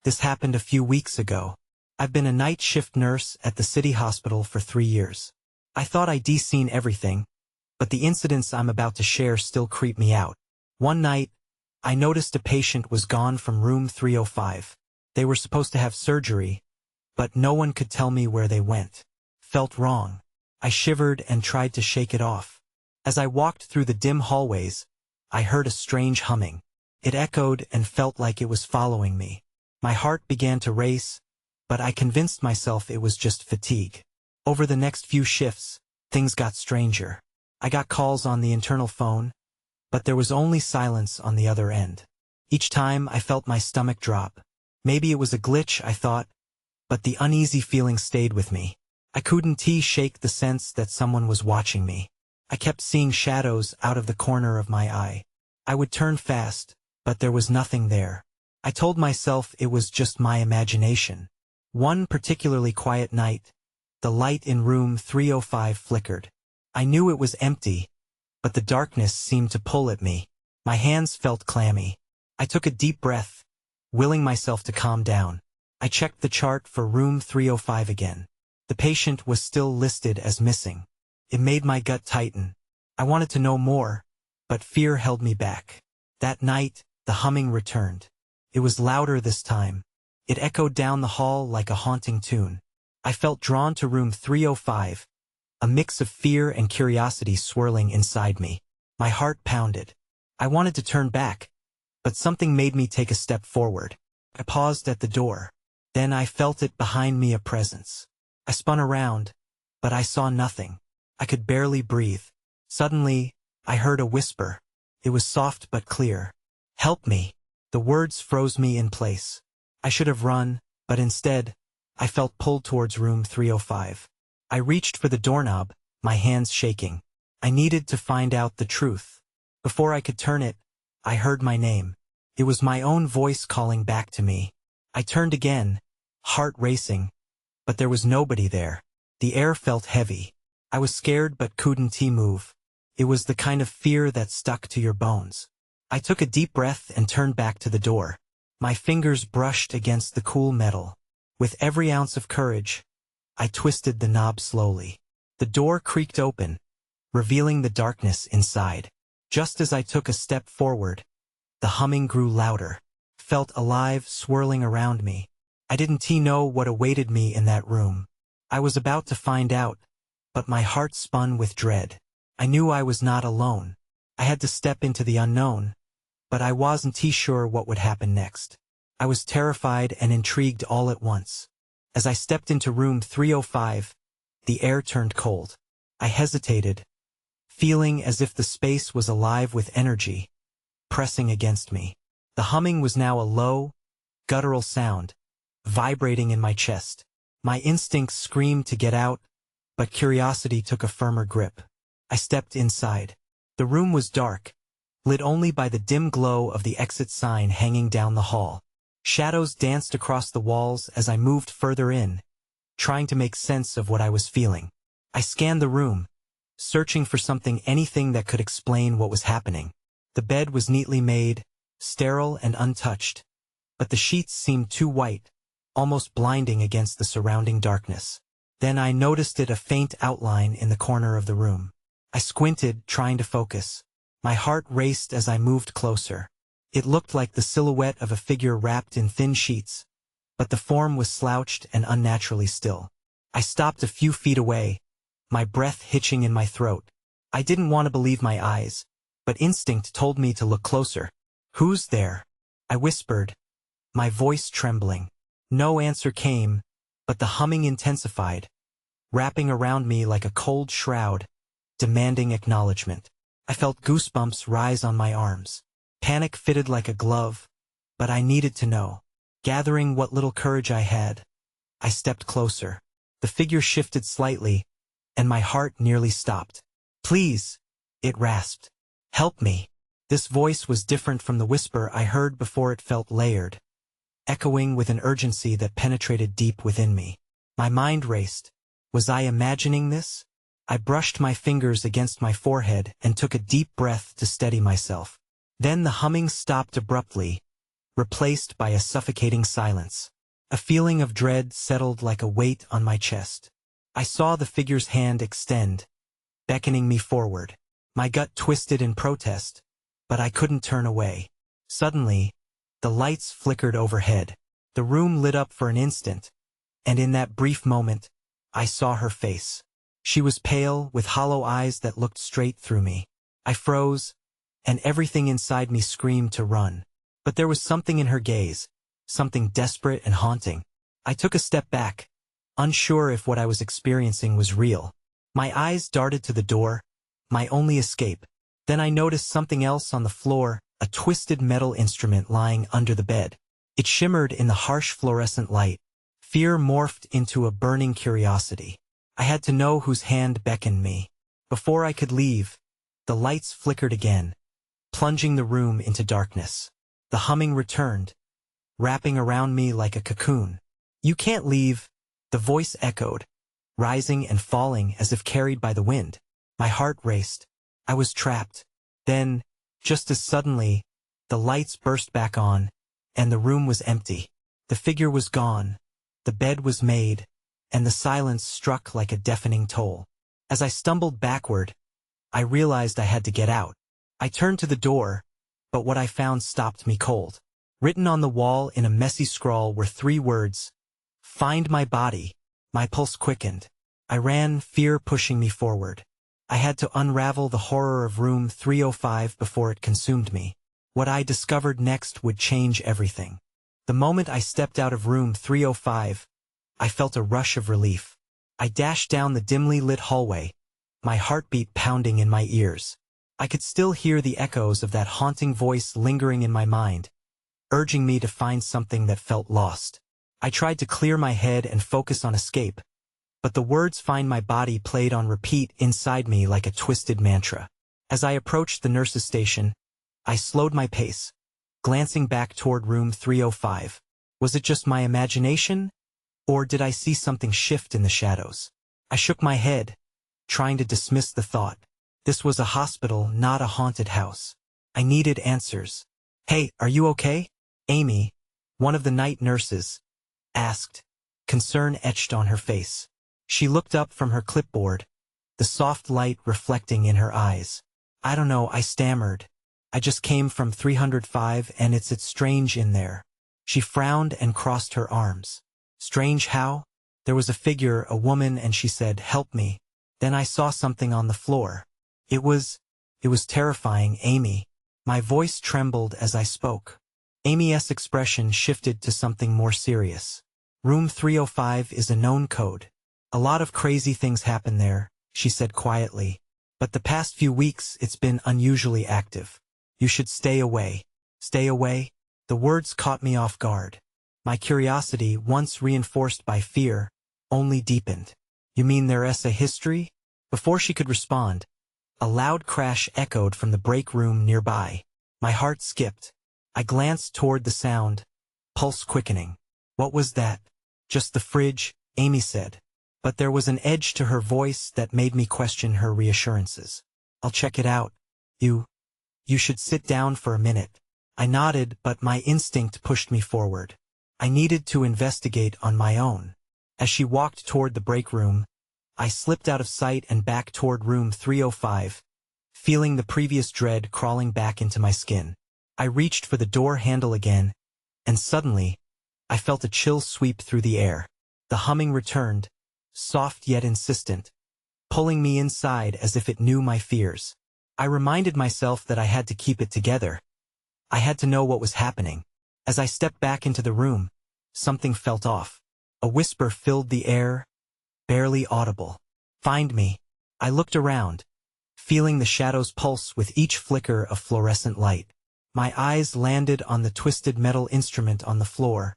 This happened a few weeks ago. I've been a night shift nurse at the city hospital for 3 years. I thought I'd seen everything, but the incidents I'm about to share still creep me out. One night, I noticed a patient was gone from room 305. They were supposed to have surgery, but no one could tell me where they went. Felt wrong. I shivered and tried to shake it off. As I walked through the dim hallways, I heard a strange humming. It echoed and felt like it was following me. My heart began to race, but I convinced myself it was just fatigue. Over the next few shifts, things got stranger. I got calls on the internal phone, but there was only silence on the other end. Each time I felt my stomach drop. Maybe it was a glitch, I thought, but the uneasy feeling stayed with me. I couldn't shake the sense that someone was watching me. I kept seeing shadows out of the corner of my eye. I would turn fast, but there was nothing there. I told myself it was just my imagination. One particularly quiet night, the light in room 305 flickered. I knew it was empty, but the darkness seemed to pull at me. My hands felt clammy. I took a deep breath, willing myself to calm down. I checked the chart for room 305 again. The patient was still listed as missing. It made my gut tighten. I wanted to know more, but fear held me back. That night, the humming returned. It was louder this time. It echoed down the hall like a haunting tune. I felt drawn to room 305, a mix of fear and curiosity swirling inside me. My heart pounded. I wanted to turn back, but something made me take a step forward. I paused at the door. Then I felt it behind me, a presence. I spun around, but I saw nothing. I could barely breathe. Suddenly, I heard a whisper. It was soft but clear. "Help me." The words froze me in place. I should have run, but instead, I felt pulled towards room 305. I reached for the doorknob, my hands shaking. I needed to find out the truth. Before I could turn it, I heard my name. It was my own voice calling back to me. I turned again, heart racing, but there was nobody there. The air felt heavy. I was scared but couldn't move. It was the kind of fear that stuck to your bones. I took a deep breath and turned back to the door. My fingers brushed against the cool metal. With every ounce of courage, I twisted the knob slowly. The door creaked open, revealing the darkness inside. Just as I took a step forward, the humming grew louder. Felt alive, swirling around me. I didn't know what awaited me in that room. I was about to find out, but my heart spun with dread. I knew I was not alone. I had to step into the unknown, but I wasn't sure what would happen next. I was terrified and intrigued all at once. As I stepped into room 305, the air turned cold. I hesitated, feeling as if the space was alive with energy, pressing against me. The humming was now a low, guttural sound, vibrating in my chest. My instincts screamed to get out, but curiosity took a firmer grip. I stepped inside. The room was dark, lit only by the dim glow of the exit sign hanging down the hall. Shadows danced across the walls as I moved further in, trying to make sense of what I was feeling. I scanned the room, searching for anything that could explain what was happening. The bed was neatly made, sterile and untouched, but the sheets seemed too white, almost blinding against the surrounding darkness. Then I noticed a faint outline in the corner of the room. I squinted, trying to focus. My heart raced as I moved closer. It looked like the silhouette of a figure wrapped in thin sheets, but the form was slouched and unnaturally still. I stopped a few feet away, my breath hitching in my throat. I didn't want to believe my eyes, but instinct told me to look closer. "Who's there?" I whispered, my voice trembling. No answer came, but the humming intensified, wrapping around me like a cold shroud, demanding acknowledgement. I felt goosebumps rise on my arms. Panic fitted like a glove, but I needed to know. Gathering what little courage I had, I stepped closer. The figure shifted slightly, and my heart nearly stopped. "Please," it rasped. "Help me." This voice was different from the whisper I heard before. It felt layered, echoing with an urgency that penetrated deep within me. My mind raced. Was I imagining this? I brushed my fingers against my forehead and took a deep breath to steady myself. Then the humming stopped abruptly, replaced by a suffocating silence. A feeling of dread settled like a weight on my chest. I saw the figure's hand extend, beckoning me forward. My gut twisted in protest, but I couldn't turn away. Suddenly, the lights flickered overhead. The room lit up for an instant, and in that brief moment, I saw her face. She was pale, with hollow eyes that looked straight through me. I froze, and everything inside me screamed to run. But there was something in her gaze, something desperate and haunting. I took a step back, unsure if what I was experiencing was real. My eyes darted to the door, my only escape. Then I noticed something else on the floor, a twisted metal instrument lying under the bed. It shimmered in the harsh fluorescent light. Fear morphed into a burning curiosity. I had to know whose hand beckoned me. Before I could leave, the lights flickered again, plunging the room into darkness. The humming returned, wrapping around me like a cocoon. "You can't leave," the voice echoed, rising and falling as if carried by the wind. My heart raced. I was trapped. Then, just as suddenly, the lights burst back on, and the room was empty. The figure was gone, the bed was made, and the silence struck like a deafening toll. As I stumbled backward, I realized I had to get out. I turned to the door, but what I found stopped me cold. Written on the wall in a messy scrawl were 3 words: "Find my body." My pulse quickened. I ran, fear pushing me forward. I had to unravel the horror of room 305 before it consumed me. What I discovered next would change everything. The moment I stepped out of room 305, I felt a rush of relief. I dashed down the dimly lit hallway, my heartbeat pounding in my ears. I could still hear the echoes of that haunting voice lingering in my mind, urging me to find something that felt lost. I tried to clear my head and focus on escape, but the words "find my body" played on repeat inside me like a twisted mantra. As I approached the nurse's station, I slowed my pace, glancing back toward room 305. Was it just my imagination, or did I see something shift in the shadows? I shook my head, trying to dismiss the thought. This was a hospital, not a haunted house. I needed answers. "Hey, are you okay?" Amy, one of the night nurses, asked, concern etched on her face. She looked up from her clipboard, the soft light reflecting in her eyes. "I don't know," I stammered. "I just came from 305 and it's strange in there." She frowned and crossed her arms. "Strange how?" "There was a figure, a woman, and she said, 'Help me.' Then I saw something on the floor. It was terrifying, Amy." My voice trembled as I spoke. Amy's expression shifted to something more serious. "Room 305 is a known code. A lot of crazy things happen there," she said quietly. "But the past few weeks it's been unusually active. You should stay away." "Stay away?" The words caught me off guard. My curiosity, once reinforced by fear, only deepened. "You mean there's a history?" Before she could respond, a loud crash echoed from the break room nearby. My heart skipped. I glanced toward the sound, pulse quickening. "What was that?" "Just the fridge," Amy said. But there was an edge to her voice that made me question her reassurances. "I'll check it out. You should sit down for a minute." I nodded, but my instinct pushed me forward. I needed to investigate on my own. As she walked toward the break room, I slipped out of sight and back toward room 305, feeling the previous dread crawling back into my skin. I reached for the door handle again, and suddenly, I felt a chill sweep through the air. The humming returned, soft yet insistent, pulling me inside as if it knew my fears. I reminded myself that I had to keep it together. I had to know what was happening. As I stepped back into the room, something felt off. A whisper filled the air, barely audible. "Find me." I looked around, feeling the shadows pulse with each flicker of fluorescent light. My eyes landed on the twisted metal instrument on the floor,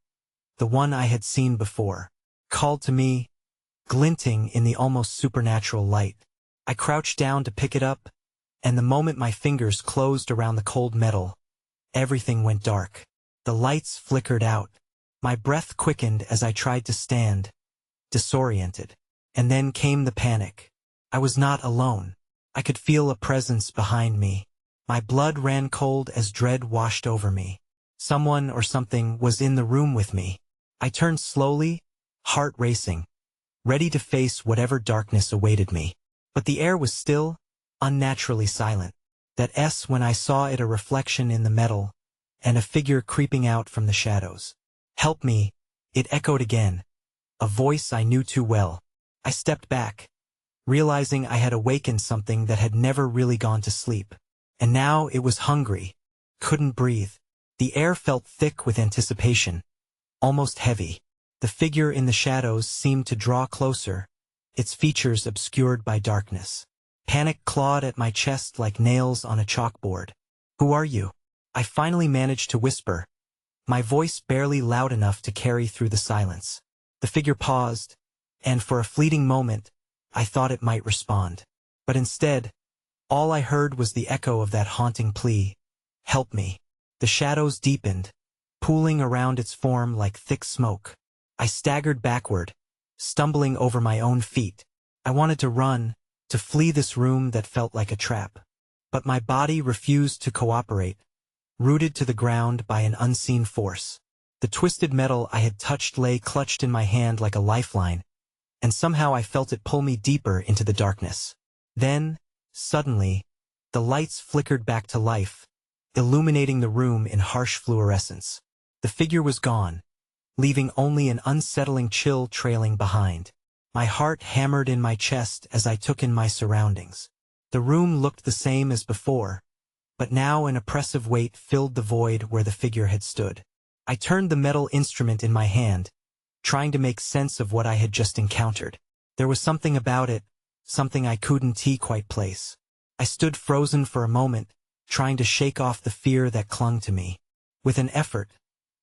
the one I had seen before. Called to me, glinting in the almost supernatural light. I crouched down to pick it up, and the moment my fingers closed around the cold metal, everything went dark. The lights flickered out. My breath quickened as I tried to stand, disoriented. And then came the panic. I was not alone. I could feel a presence behind me. My blood ran cold as dread washed over me. Someone or something was in the room with me. I turned slowly, heart racing, ready to face whatever darkness awaited me. But the air was still, unnaturally silent. That S when I saw it a reflection in the metal, and a figure creeping out from the shadows. "Help me," it echoed again, a voice I knew too well. I stepped back, realizing I had awakened something that had never really gone to sleep. And now it was hungry, couldn't breathe. The air felt thick with anticipation, almost heavy. The figure in the shadows seemed to draw closer, its features obscured by darkness. Panic clawed at my chest like nails on a chalkboard. "Who are you?" I finally managed to whisper, my voice barely loud enough to carry through the silence. The figure paused, and for a fleeting moment, I thought it might respond. But instead, all I heard was the echo of that haunting plea, "Help me." The shadows deepened, pooling around its form like thick smoke. I staggered backward, stumbling over my own feet. I wanted to run, to flee this room that felt like a trap. But my body refused to cooperate, rooted to the ground by an unseen force. The twisted metal I had touched lay clutched in my hand like a lifeline, and somehow I felt it pull me deeper into the darkness. Then, suddenly, the lights flickered back to life, illuminating the room in harsh fluorescence. The figure was gone, leaving only an unsettling chill trailing behind. My heart hammered in my chest as I took in my surroundings. The room looked the same as before, but now an oppressive weight filled the void where the figure had stood. I turned the metal instrument in my hand, trying to make sense of what I had just encountered. There was something about it, something I couldn't quite place. I stood frozen for a moment, trying to shake off the fear that clung to me. With an effort,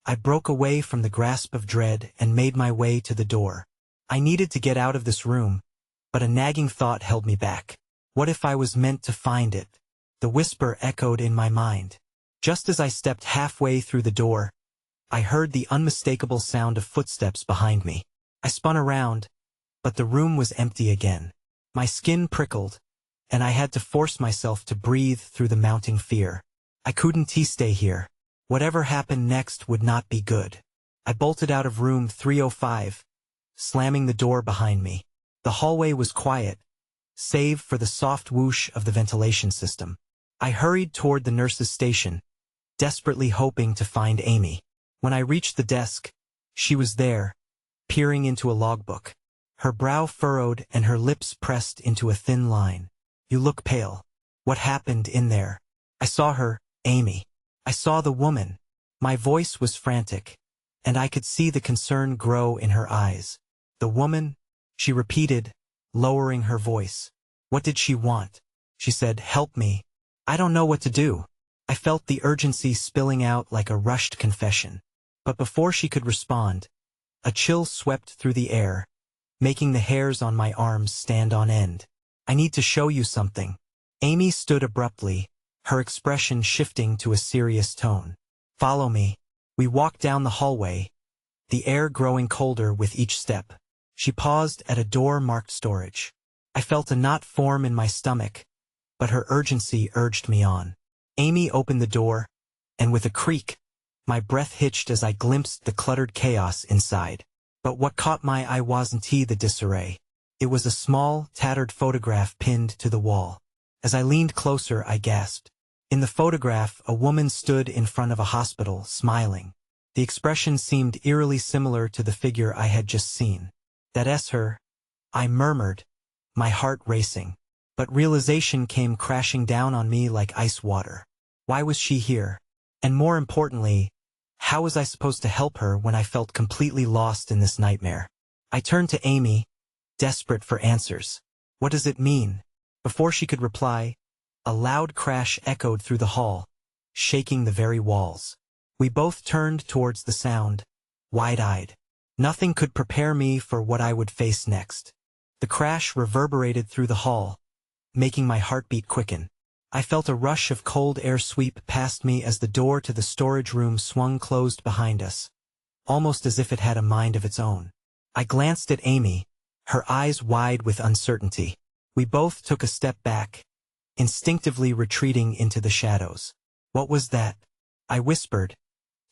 I broke away from the grasp of dread and made my way to the door. I needed to get out of this room, but a nagging thought held me back. What if I was meant to find it? The whisper echoed in my mind. Just as I stepped halfway through the door, I heard the unmistakable sound of footsteps behind me. I spun around, but the room was empty again. My skin prickled, and I had to force myself to breathe through the mounting fear. I couldn't stay here. Whatever happened next would not be good. I bolted out of room 305, slamming the door behind me. The hallway was quiet, save for the soft whoosh of the ventilation system. I hurried toward the nurse's station, desperately hoping to find Amy. When I reached the desk, she was there, peering into a logbook. Her brow furrowed and her lips pressed into a thin line. "You look pale. What happened in there?" I saw her, Amy. I saw the woman. My voice was frantic, and I could see the concern grow in her eyes. "The woman?" she repeated, lowering her voice. "What did she want?" She said, "Help me. I don't know what to do." I felt the urgency spilling out like a rushed confession. But before she could respond, a chill swept through the air, making the hairs on my arms stand on end. "I need to show you something." Amy stood abruptly, her expression shifting to a serious tone. "Follow me." We walked down the hallway, the air growing colder with each step. She paused at a door marked storage. I felt a knot form in my stomach, but her urgency urged me on. Amy opened the door, and with a creak, my breath hitched as I glimpsed the cluttered chaos inside. But what caught my eye wasn't the disarray. It was a small, tattered photograph pinned to the wall. As I leaned closer, I gasped. In the photograph, a woman stood in front of a hospital, smiling. The expression seemed eerily similar to the figure I had just seen. "That's her," I murmured, my heart racing. But realization came crashing down on me like ice water. Why was she here? And more importantly, how was I supposed to help her when I felt completely lost in this nightmare? I turned to Amy, desperate for answers. "What does it mean?" Before she could reply, a loud crash echoed through the hall, shaking the very walls. We both turned towards the sound, wide-eyed. Nothing could prepare me for what I would face next. The crash reverberated through the hall, making my heartbeat quicken. I felt a rush of cold air sweep past me as the door to the storage room swung closed behind us, almost as if it had a mind of its own. I glanced at Amy, her eyes wide with uncertainty. We both took a step back, instinctively retreating into the shadows. "What was that?" I whispered,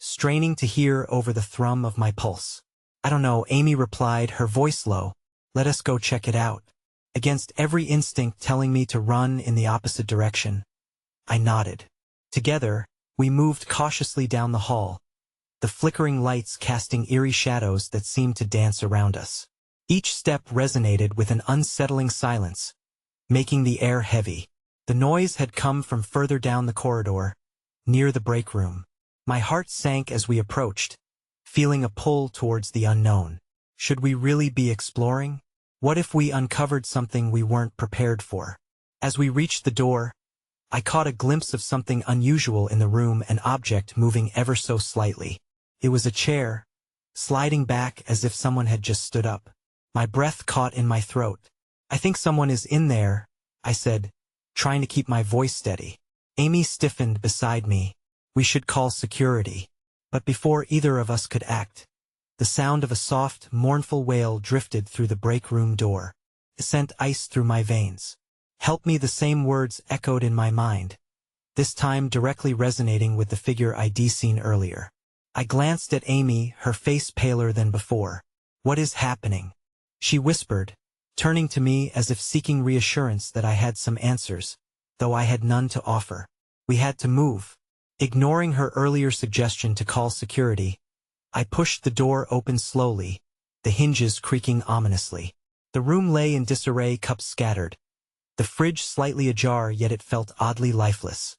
straining to hear over the thrum of my pulse. I don't know, Amy replied, her voice low. Let us go check it out. Against every instinct telling me to run in the opposite direction, I nodded. Together, we moved cautiously down the hall, the flickering lights casting eerie shadows that seemed to dance around us. Each step resonated with an unsettling silence, making the air heavy. The noise had come from further down the corridor, near the break room. My heart sank as we approached, feeling a pull towards the unknown. Should we really be exploring? What if we uncovered something we weren't prepared for? As we reached the door, I caught a glimpse of something unusual in the room, an object moving ever so slightly. It was a chair, sliding back as if someone had just stood up. My breath caught in my throat. I think someone is in there, I said, trying to keep my voice steady. Amy stiffened beside me. We should call security. But before either of us could act, the sound of a soft, mournful wail drifted through the break room door. It sent ice through my veins. Help me, the same words echoed in my mind, this time directly resonating with the figure I'd seen earlier. I glanced at Amy, her face paler than before. What is happening? She whispered, turning to me as if seeking reassurance that I had some answers, though I had none to offer. We had to move. Ignoring her earlier suggestion to call security, I pushed the door open slowly, the hinges creaking ominously. The room lay in disarray, cups scattered. The fridge slightly ajar, yet it felt oddly lifeless.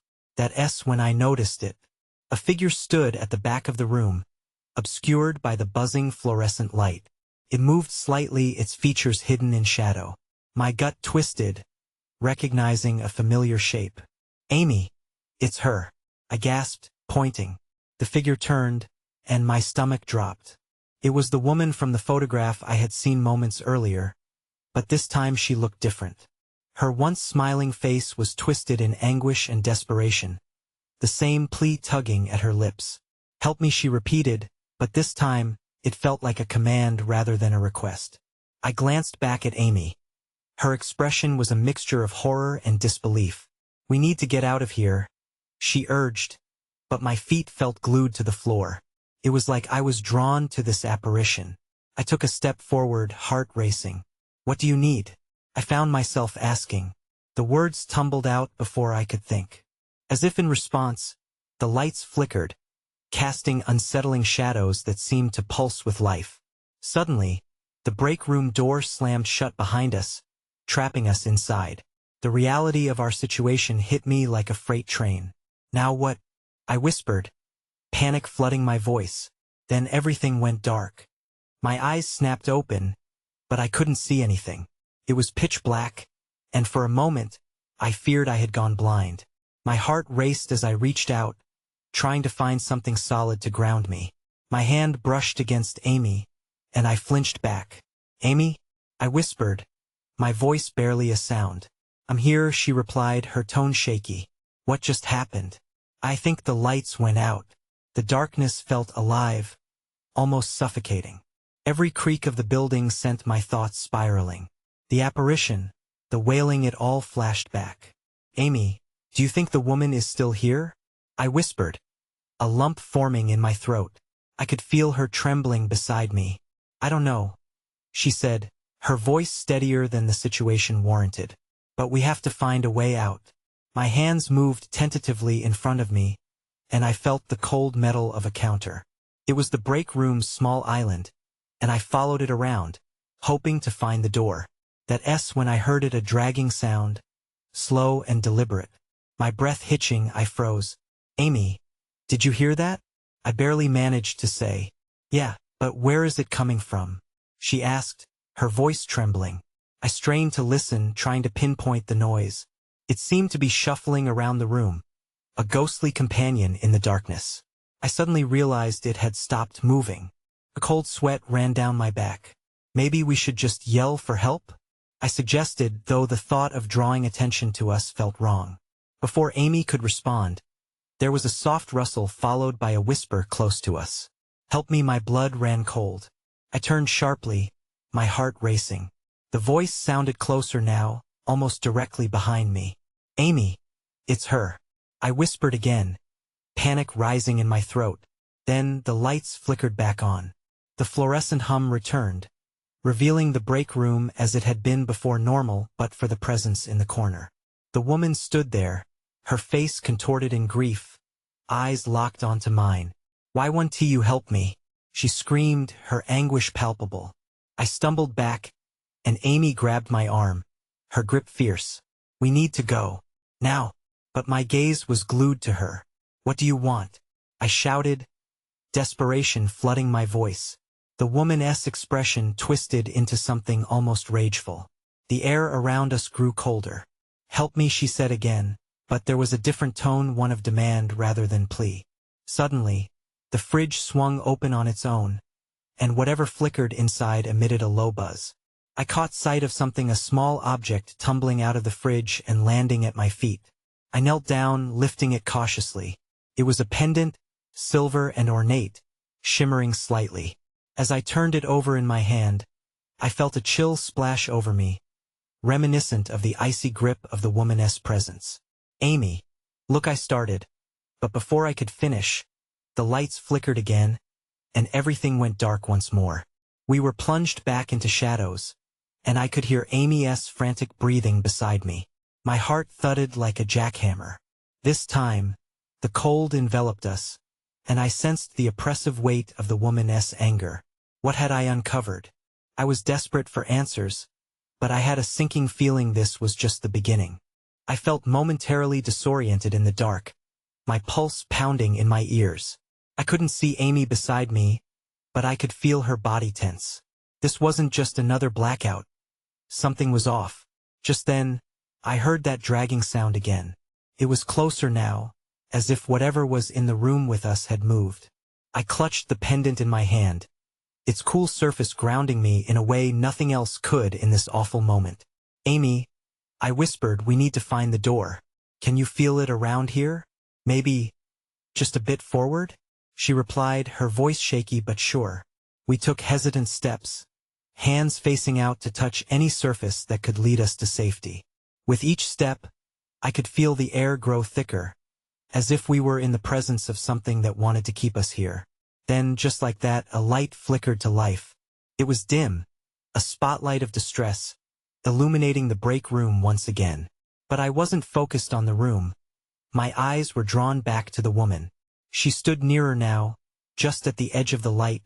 When I noticed it, a figure stood at the back of the room, obscured by the buzzing fluorescent light. It moved slightly, its features hidden in shadow. My gut twisted, recognizing a familiar shape. Amy! It's her! I gasped, pointing. The figure turned, and my stomach dropped. It was the woman from the photograph I had seen moments earlier, but this time she looked different. Her once smiling face was twisted in anguish and desperation, the same plea tugging at her lips. Help me, she repeated, but this time, it felt like a command rather than a request. I glanced back at Amy. Her expression was a mixture of horror and disbelief. We need to get out of here, she urged, but my feet felt glued to the floor. It was like I was drawn to this apparition. I took a step forward, heart racing. What do you need? I found myself asking. The words tumbled out before I could think. As if in response, the lights flickered, casting unsettling shadows that seemed to pulse with life. Suddenly, the break room door slammed shut behind us, trapping us inside. The reality of our situation hit me like a freight train. Now what? I whispered, panic flooding my voice. Then everything went dark. My eyes snapped open, but I couldn't see anything. It was pitch black, and for a moment, I feared I had gone blind. My heart raced as I reached out, trying to find something solid to ground me. My hand brushed against Amy, and I flinched back. Amy? I whispered, my voice barely a sound. I'm here, she replied, her tone shaky. What just happened? I think the lights went out. The darkness felt alive, almost suffocating. Every creak of the building sent my thoughts spiraling. The apparition, the wailing, it all flashed back. Amy, do you think the woman is still here? I whispered, a lump forming in my throat. I could feel her trembling beside me. I don't know, she said, her voice steadier than the situation warranted. But we have to find a way out. My hands moved tentatively in front of me, and I felt the cold metal of a counter. It was the break room's small island, and I followed it around, hoping to find the door. When I heard it, a dragging sound, slow and deliberate. My breath hitching, I froze. Amy, did you hear that? I barely managed to say. Yeah, but where is it coming from? She asked, her voice trembling. I strained to listen, trying to pinpoint the noise. It seemed to be shuffling around the room, a ghostly companion in the darkness. I suddenly realized it had stopped moving. A cold sweat ran down my back. Maybe we should just yell for help? I suggested, though the thought of drawing attention to us felt wrong. Before Amy could respond, there was a soft rustle followed by a whisper close to us. Help me, my blood ran cold. I turned sharply, my heart racing. The voice sounded closer now, almost directly behind me. Amy, it's her. I whispered again, panic rising in my throat. Then the lights flickered back on. The fluorescent hum returned, revealing the break room as it had been before normal but for the presence in the corner. The woman stood there, her face contorted in grief, eyes locked onto mine. "Why won't you help me?" she screamed, her anguish palpable. I stumbled back, and Amy grabbed my arm, her grip fierce. "We need to go. Now." But my gaze was glued to her. "What do you want?" I shouted, desperation flooding my voice. The woman's expression twisted into something almost rageful. The air around us grew colder. "Help me," she said again, but there was a different tone, one of demand rather than plea. Suddenly, the fridge swung open on its own, and whatever flickered inside emitted a low buzz. I caught sight of something, a small object tumbling out of the fridge and landing at my feet. I knelt down, lifting it cautiously. It was a pendant, silver and ornate, shimmering slightly. As I turned it over in my hand, I felt a chill splash over me, reminiscent of the icy grip of the woman's presence. "Amy, look," I started, but before I could finish, the lights flickered again, and everything went dark once more. We were plunged back into shadows, and I could hear Amy's frantic breathing beside me. My heart thudded like a jackhammer. This time, the cold enveloped us, and I sensed the oppressive weight of the woman's anger. What had I uncovered? I was desperate for answers, but I had a sinking feeling this was just the beginning. I felt momentarily disoriented in the dark, my pulse pounding in my ears. I couldn't see Amy beside me, but I could feel her body tense. This wasn't just another blackout. Something was off. Just then, I heard that dragging sound again. It was closer now, as if whatever was in the room with us had moved. I clutched the pendant in my hand, its cool surface grounding me in a way nothing else could in this awful moment. "Amy," I whispered, "we need to find the door. Can you feel it around here? Maybe just a bit forward?" She replied, her voice shaky but sure. We took hesitant steps, hands facing out to touch any surface that could lead us to safety. With each step, I could feel the air grow thicker, as if we were in the presence of something that wanted to keep us here. Then, just like that, a light flickered to life. It was dim, a spotlight of distress, illuminating the break room once again. But I wasn't focused on the room. My eyes were drawn back to the woman. She stood nearer now, just at the edge of the light,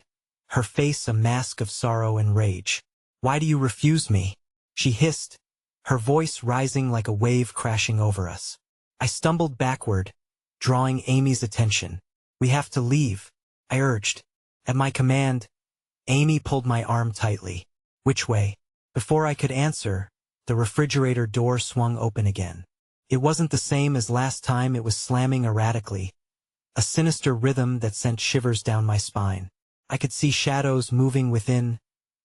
her face a mask of sorrow and rage. "Why do you refuse me?" she hissed, her voice rising like a wave crashing over us. I stumbled backward, drawing Amy's attention. "We have to leave," I urged. At my command, Amy pulled my arm tightly. "Which way?" Before I could answer, the refrigerator door swung open again. It wasn't the same as last time. It was slamming erratically, a sinister rhythm that sent shivers down my spine. I could see shadows moving within,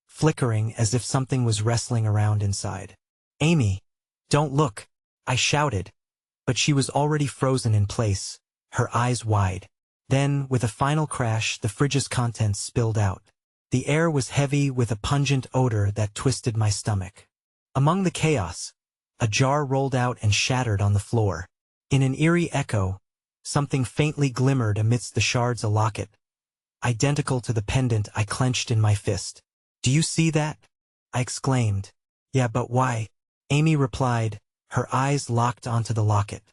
flickering as if something was wrestling around inside. "Amy, don't look," I shouted, but she was already frozen in place, her eyes wide. Then, with a final crash, the fridge's contents spilled out. The air was heavy with a pungent odor that twisted my stomach. Among the chaos, a jar rolled out and shattered on the floor. In an eerie echo, something faintly glimmered amidst the shards, a locket, identical to the pendant I clenched in my fist. "Do you see that?" I exclaimed. "Yeah, but why?" Amy replied, her eyes locked onto the locket.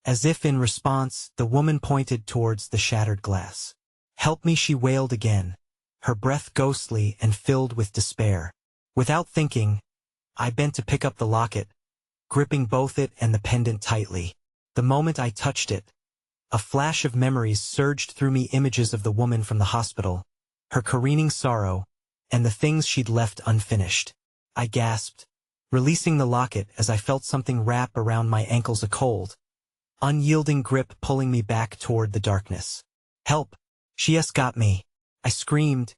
As if in response, the woman pointed towards the shattered glass. "Help me," she wailed again, her breath ghostly and filled with despair. Without thinking, I bent to pick up the locket, gripping both it and the pendant tightly. The moment I touched it, a flash of memories surged through me, images of the woman from the hospital, her careening sorrow, and the things she'd left unfinished. I gasped, releasing the locket as I felt something wrap around my ankles, a cold, unyielding grip pulling me back toward the darkness. "Help! She's got me!" I screamed,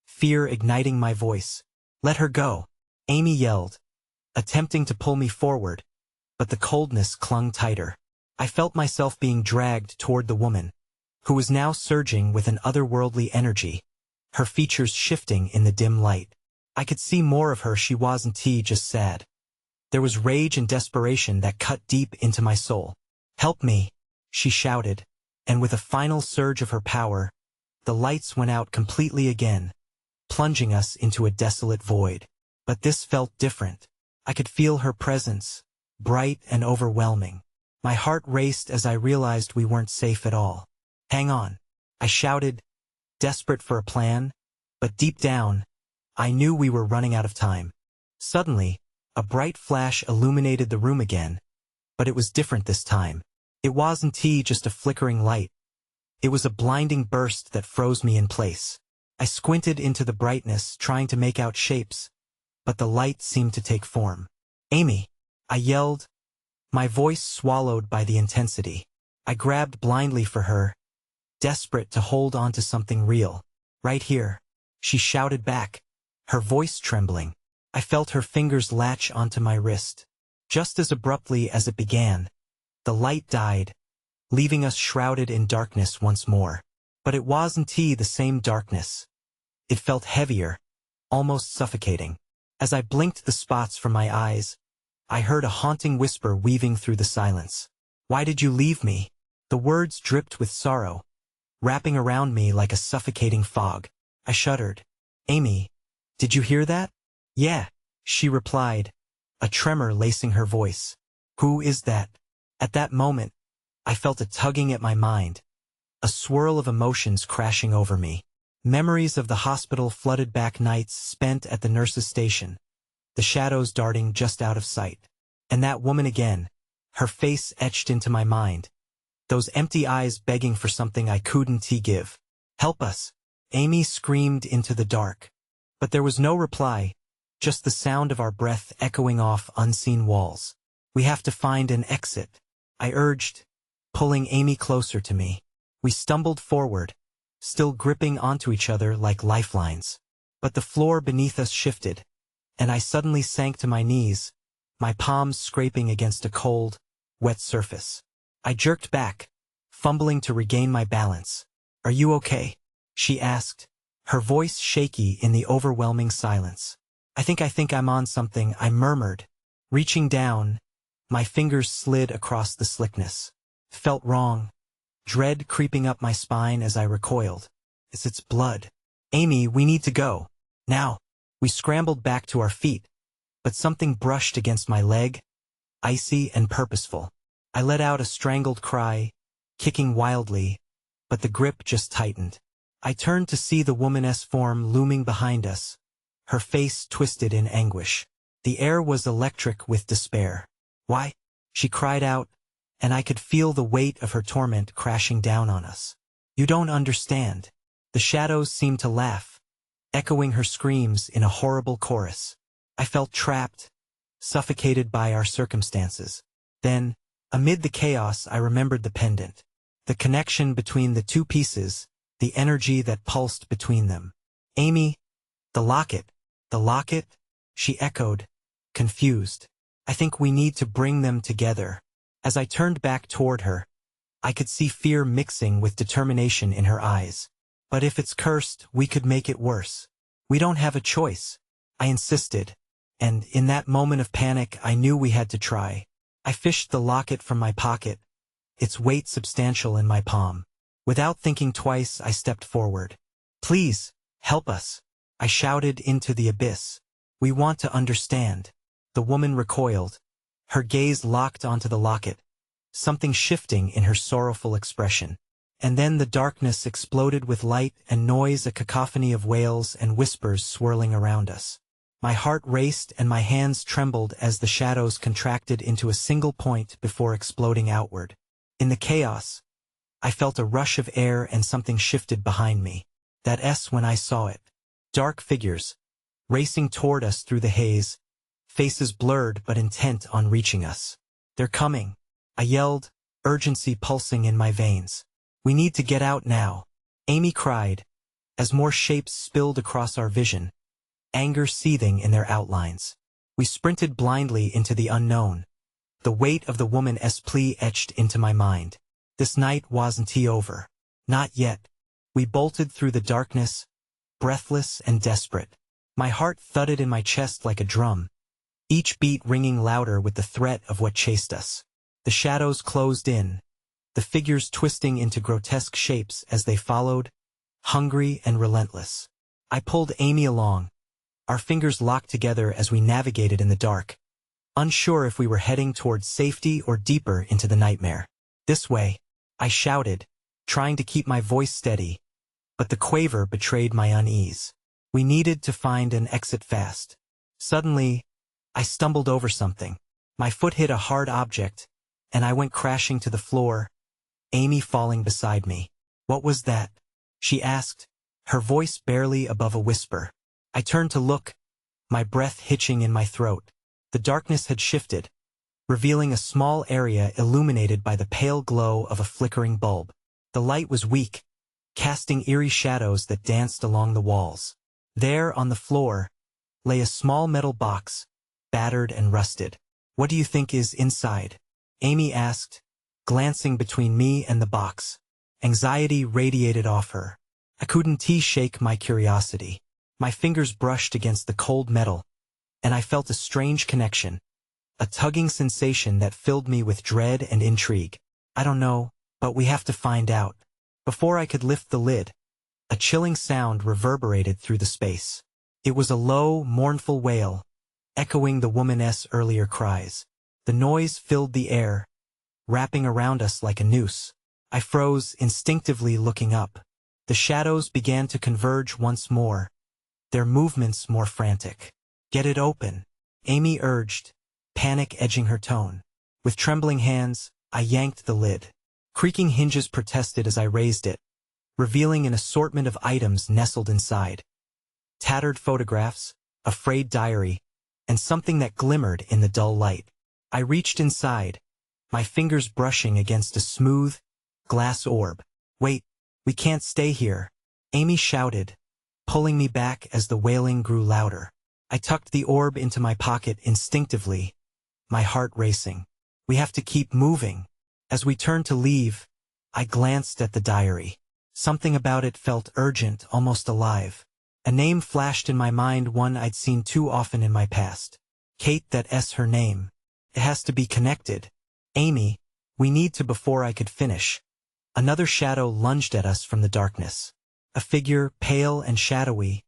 fear igniting my voice. "Let her go!" Amy yelled, attempting to pull me forward, but the coldness clung tighter. I felt myself being dragged toward the woman, who was now surging with an otherworldly energy, her features shifting in the dim light. I could see more of her. She wasn't just sad. There was rage and desperation that cut deep into my soul. "Help me," she shouted, and with a final surge of her power, The lights went out completely again, plunging us into a desolate void. But this felt different. I could feel her presence, bright and overwhelming. My heart raced as I realized we weren't safe at all. "Hang on," I shouted, desperate for a plan, but deep down, I knew we were running out of time. Suddenly, a bright flash illuminated the room again, but it was different this time. It wasn't just a flickering light. It was a blinding burst that froze me in place. I squinted into the brightness, trying to make out shapes, but the light seemed to take form. "Amy!" I yelled, my voice swallowed by the intensity. I grabbed blindly for her, desperate to hold on to something real. "Right here," she shouted back, her voice trembling. I felt her fingers latch onto my wrist. Just as abruptly as it began, the light died, leaving us shrouded in darkness once more. But it wasn't the same darkness. It felt heavier, almost suffocating. As I blinked the spots from my eyes, I heard a haunting whisper weaving through the silence. "Why did you leave me?" The words dripped with sorrow, wrapping around me like a suffocating fog. I shuddered. "Amy, did you hear that?" "Yeah," she replied, a tremor lacing her voice. "Who is that?" At that moment, I felt a tugging at my mind, a swirl of emotions crashing over me. Memories of the hospital flooded back, nights spent at the nurse's station, the shadows darting just out of sight. And that woman again, her face etched into my mind, those empty eyes begging for something I couldn't give. "Help us!" Amy screamed into the dark. But there was no reply, just the sound of our breath echoing off unseen walls. "We have to find an exit," I urged, pulling Amy closer to me. We stumbled forward, still gripping onto each other like lifelines. But the floor beneath us shifted, and I suddenly sank to my knees, my palms scraping against a cold, wet surface. I jerked back, fumbling to regain my balance. "Are you okay?" she asked, her voice shaky in the overwhelming silence. I think I'm on something," I murmured. Reaching down, my fingers slid across the slickness. Felt wrong, dread creeping up my spine as I recoiled. It's blood." "Amy, we need to go. Now." We scrambled back to our feet, but something brushed against my leg, icy and purposeful. I let out a strangled cry, kicking wildly, but the grip just tightened. I turned to see the woman's form looming behind us, her face twisted in anguish. The air was electric with despair. "Why?" she cried out, and I could feel the weight of her torment crashing down on us. "You don't understand." The shadows seemed to laugh, echoing her screams in a horrible chorus. I felt trapped, suffocated by our circumstances. Then, amid the chaos, I remembered the pendant. The connection between the two pieces, the energy that pulsed between them. "Amy, the locket, she echoed, confused. "I think we need to bring them together." As I turned back toward her, I could see fear mixing with determination in her eyes. "But if it's cursed, we could make it worse. We don't have a choice," I insisted, and in that moment of panic I knew we had to try. I fished the locket from my pocket, its weight substantial in my palm. Without thinking twice, I stepped forward. "Please, help us," I shouted into the abyss. "We want to understand." The woman recoiled, her gaze locked onto the locket, something shifting in her sorrowful expression. And then the darkness exploded with light and noise, a cacophony of wails and whispers swirling around us. My heart raced and my hands trembled as the shadows contracted into a single point before exploding outward. In the chaos, I felt a rush of air and something shifted behind me. That's when I saw it. Dark figures, racing toward us through the haze, faces blurred but intent on reaching us. "They're coming," I yelled, urgency pulsing in my veins. "We need to get out now," Amy cried, as more shapes spilled across our vision, anger seething in their outlines. We sprinted blindly into the unknown, the weight of the woman's plea etched into my mind. This night wasn't over. Not yet. We bolted through the darkness, breathless and desperate. My heart thudded in my chest like a drum, each beat ringing louder with the threat of what chased us. The shadows closed in, the figures twisting into grotesque shapes as they followed, hungry and relentless. I pulled Amy along, our fingers locked together as we navigated in the dark, unsure if we were heading towards safety or deeper into the nightmare. "This way," I shouted, trying to keep my voice steady, but the quaver betrayed my unease. We needed to find an exit fast. Suddenly, I stumbled over something. My foot hit a hard object, and I went crashing to the floor, Amy falling beside me. "What was that?" she asked, her voice barely above a whisper. I turned to look, my breath hitching in my throat. The darkness had shifted, revealing a small area illuminated by the pale glow of a flickering bulb. The light was weak, casting eerie shadows that danced along the walls. There, on the floor, lay a small metal box, battered and rusted. "What do you think is inside?" Amy asked, glancing between me and the box. Anxiety radiated off her. I couldn't shake my curiosity. My fingers brushed against the cold metal, and I felt a strange connection, a tugging sensation that filled me with dread and intrigue. "I don't know, but we have to find out." Before I could lift the lid, a chilling sound reverberated through the space. It was a low, mournful wail, echoing the woman's earlier cries. The noise filled the air, wrapping around us like a noose. I froze, instinctively looking up. The shadows began to converge once more, their movements more frantic. "Get it open," Amy urged, panic edging her tone. With trembling hands, I yanked the lid. Creaking hinges protested as I raised it, revealing an assortment of items nestled inside. Tattered photographs, a frayed diary, and something that glimmered in the dull light. I reached inside, my fingers brushing against a smooth, glass orb. "Wait, we can't stay here," Amy shouted, pulling me back as the wailing grew louder. I tucked the orb into my pocket instinctively, my heart racing. "We have to keep moving." As we turned to leave, I glanced at the diary. Something about it felt urgent, almost alive. A name flashed in my mind, one I'd seen too often in my past. Kate, that's her name. It has to be connected. "Amy, we need to," before I could finish. Another shadow lunged at us from the darkness. A figure, pale and shadowy,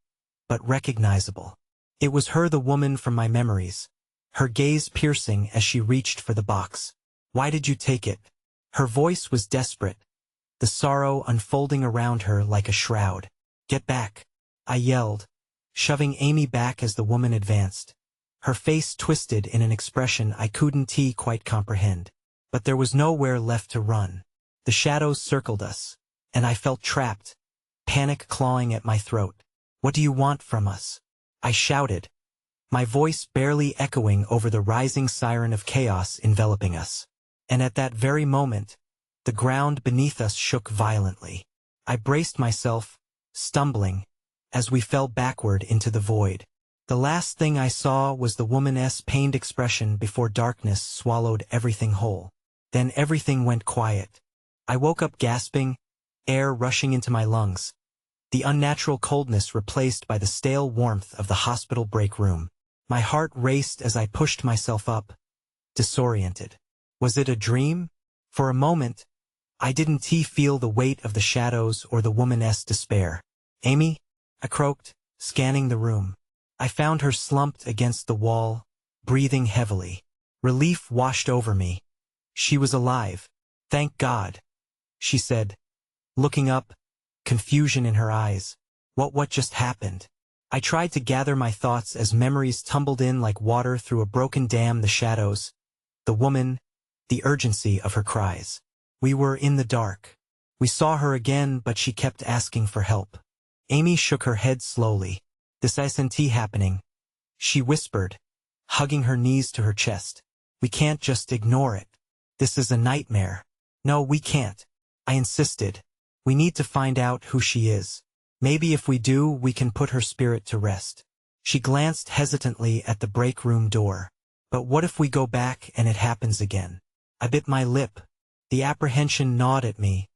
but recognizable. It was her, the woman from my memories, her gaze piercing as she reached for the box. "Why did you take it?" Her voice was desperate, the sorrow unfolding around her like a shroud. "Get back," I yelled, shoving Amy back as the woman advanced. Her face twisted in an expression I couldn't quite comprehend. But there was nowhere left to run. The shadows circled us, and I felt trapped, panic clawing at my throat. "What do you want from us?" I shouted, my voice barely echoing over the rising siren of chaos enveloping us. And at that very moment, the ground beneath us shook violently. I braced myself, stumbling, as we fell backward into the void. The last thing I saw was the woman's pained expression before darkness swallowed everything whole. Then everything went quiet. I woke up gasping, air rushing into my lungs, the unnatural coldness replaced by the stale warmth of the hospital break room. My heart raced as I pushed myself up, disoriented. Was it a dream? For a moment, I didn't feel the weight of the shadows or the woman's despair. "Amy?" I croaked, scanning the room. I found her slumped against the wall, breathing heavily. Relief washed over me. She was alive. "Thank God," she said, looking up, confusion in her eyes. What just happened?" I tried to gather my thoughts as memories tumbled in like water through a broken dam. The shadows, the woman, the urgency of her cries. We were in the dark. We saw her again, but she kept asking for help. Amy shook her head slowly. "This isn't happening," she whispered, hugging her knees to her chest. "We can't just ignore it. This is a nightmare." "No, we can't," I insisted. "We need to find out who she is. Maybe if we do, we can put her spirit to rest." She glanced hesitantly at the break room door. "But what if we go back and it happens again?" I bit my lip. The apprehension gnawed at me,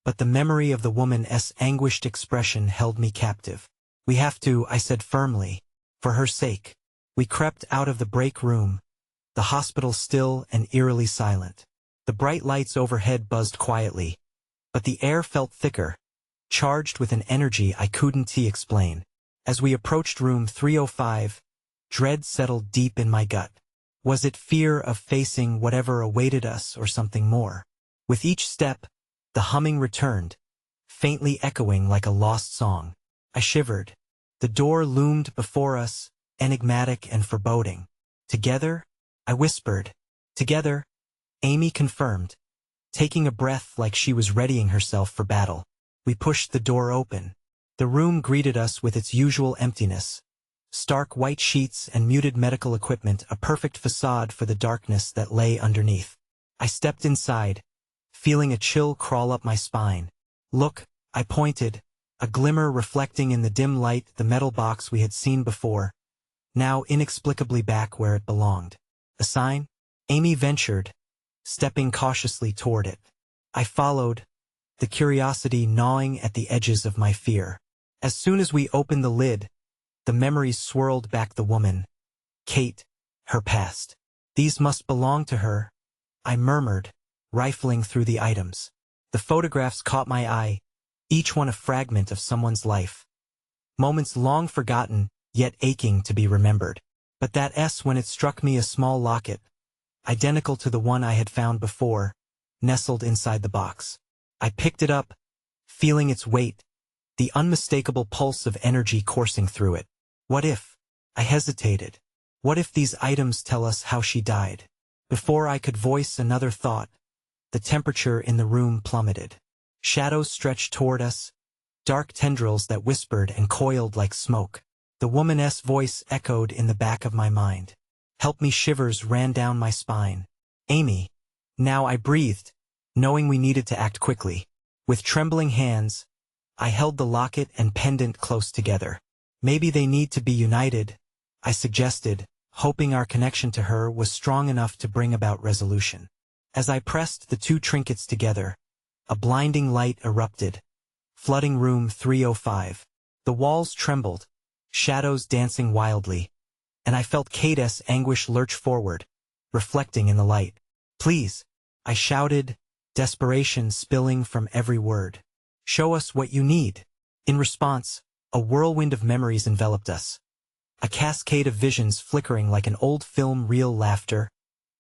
but the memory of the woman's anguished expression held me captive. "We have to," I said firmly, "for her sake." We crept out of the break room, the hospital still and eerily silent. The bright lights overhead buzzed quietly, but the air felt thicker, charged with an energy I couldn't explain. As we approached room 305, dread settled deep in my gut. Was it fear of facing whatever awaited us or something more? With each step, the humming returned, faintly echoing like a lost song. I shivered. The door loomed before us, enigmatic and foreboding. Together? I whispered. Together? Amy confirmed, taking a breath like she was readying herself for battle. We pushed the door open. The room greeted us with its usual emptiness. Stark white sheets and muted medical equipment, a perfect facade for the darkness that lay underneath. I stepped inside, feeling a chill crawl up my spine. Look, I pointed, a glimmer reflecting in the dim light, the metal box we had seen before, now inexplicably back where it belonged. A sign? Amy ventured, stepping cautiously toward it. I followed, the curiosity gnawing at the edges of my fear. As soon as we opened the lid, the memories swirled back. The woman, Kate, her past. These must belong to her, I murmured, rifling through the items. The photographs caught my eye, each one a fragment of someone's life. Moments long forgotten, yet aching to be remembered. But that when it struck me, a small locket, identical to the one I had found before, nestled inside the box. I picked it up, feeling its weight, the unmistakable pulse of energy coursing through it. What if? I hesitated. What if these items tell us how she died? Before I could voice another thought, the temperature in the room plummeted. Shadows stretched toward us, dark tendrils that whispered and coiled like smoke. The woman's voice echoed in the back of my mind. Help me. Shivers ran down my spine. Amy. Now I breathed, knowing we needed to act quickly. With trembling hands, I held the locket and pendant close together. Maybe they need to be united, I suggested, hoping our connection to her was strong enough to bring about resolution. As I pressed the two trinkets together, a blinding light erupted, flooding room 305. The walls trembled, shadows dancing wildly, and I felt Kate's anguish lurch forward, reflecting in the light. Please, I shouted, desperation spilling from every word. Show us what you need. In response, a whirlwind of memories enveloped us. A cascade of visions flickering like an old film reel, laughter,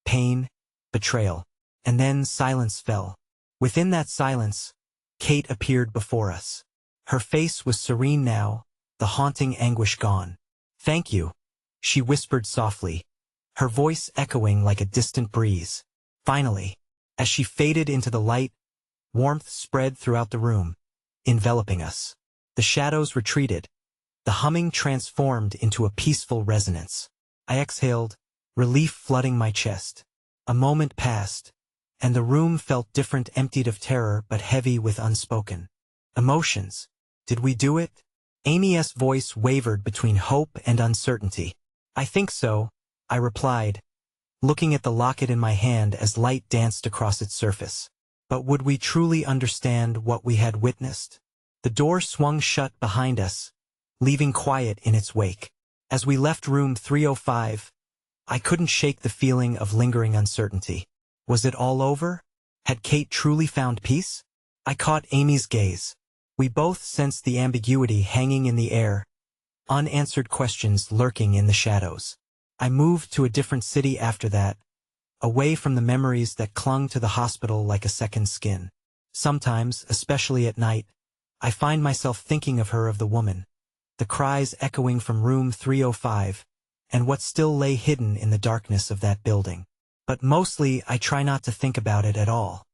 pain, betrayal. And then silence fell. Within that silence, Kate appeared before us. Her face was serene now, the haunting anguish gone. Thank you, she whispered softly, her voice echoing like a distant breeze. Finally, as she faded into the light, warmth spread throughout the room, enveloping us. The shadows retreated. The humming transformed into a peaceful resonance. I exhaled, relief flooding my chest. A moment passed, and the room felt different, emptied of terror but heavy with unspoken emotions. Did we do it? Amy's voice wavered between hope and uncertainty. I think so, I replied, looking at the locket in my hand as light danced across its surface. But would we truly understand what we had witnessed? The door swung shut behind us, leaving quiet in its wake. As we left room 305, I couldn't shake the feeling of lingering uncertainty. Was it all over? Had Kate truly found peace? I caught Amy's gaze. We both sensed the ambiguity hanging in the air, unanswered questions lurking in the shadows. I moved to a different city after that, away from the memories that clung to the hospital like a second skin. Sometimes, especially at night, I find myself thinking of her, of the woman, the cries echoing from room 305, and what still lay hidden in the darkness of that building. But mostly I try not to think about it at all.